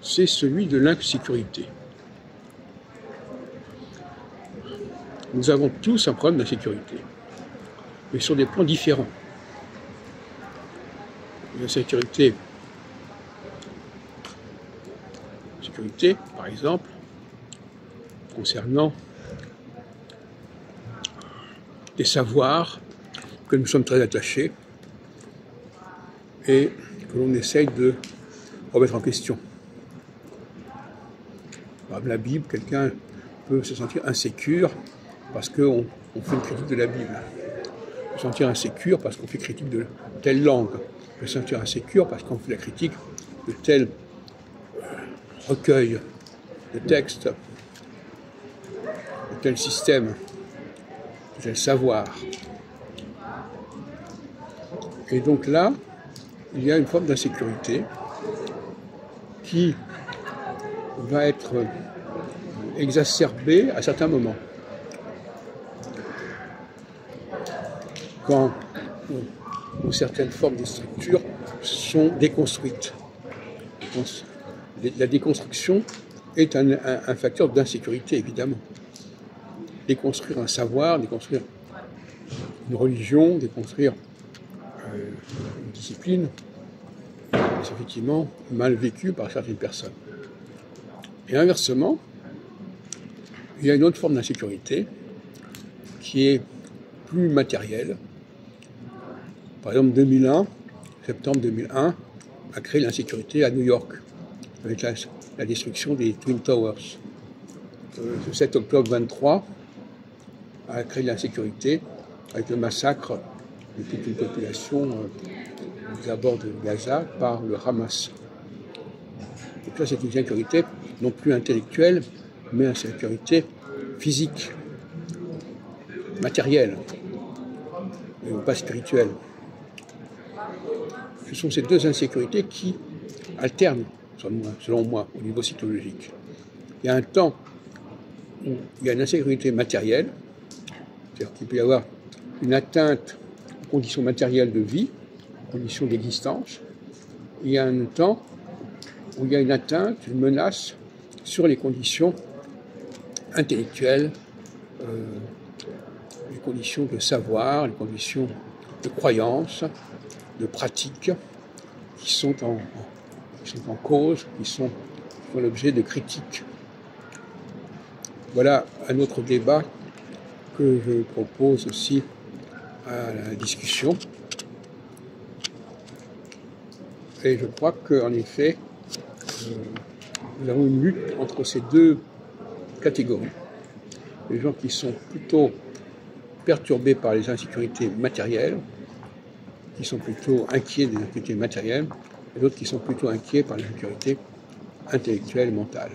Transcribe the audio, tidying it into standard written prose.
c'est celui de l'insécurité. Nous avons tous un problème d'insécurité, mais sur des plans différents. L'insécurité, par exemple, concernant des savoirs que nous sommes très attachés et que l'on essaye de remettre en question. Par exemple, la Bible, quelqu'un peut se sentir insécure parce qu'on fait une critique de la Bible. On peut se sentir insécure parce qu'on fait critique de telle langue. On peut se sentir insécure parce qu'on fait la critique de tel recueil de textes, de tel système, de tel savoir. Et donc là, il y a une forme d'insécurité qui va être exacerbée à certains moments. Quand certaines formes de structures sont déconstruites. La déconstruction est un facteur d'insécurité, évidemment. Déconstruire un savoir, déconstruire une religion, déconstruire une discipline, c'est effectivement mal vécu par certaines personnes. Et inversement, il y a une autre forme d'insécurité qui est plus matérielle. Par exemple, septembre 2001, a créé l'insécurité à New York, avec la destruction des Twin Towers. Le 7 octobre 23 a créé l'insécurité avec le massacre de toute une population aux abords de Gaza par le Hamas. Donc ça, c'est une sécurité non plus intellectuelle, mais une sécurité physique, matérielle, et non pas spirituelle. Ce sont ces deux insécurités qui alternent, selon moi, au niveau psychologique. Il y a un temps où il y a une insécurité matérielle, c'est-à-dire qu'il peut y avoir une atteinte aux conditions matérielles de vie, aux conditions d'existence. Il y a un temps où il y a une atteinte, une menace sur les conditions intellectuelles, les conditions de savoir, les conditions de croyance, de pratique, qui sont en cause, qui font l'objet de critiques. Voilà un autre débat que je propose aussi à la discussion. Et je crois qu'en effet, nous avons une lutte entre ces deux catégories. Les gens qui sont plutôt perturbés par les insécurités matérielles, qui sont plutôt inquiets des insécurités matérielles, et d'autres qui sont plutôt inquiets par les insécurités intellectuelles et mentales.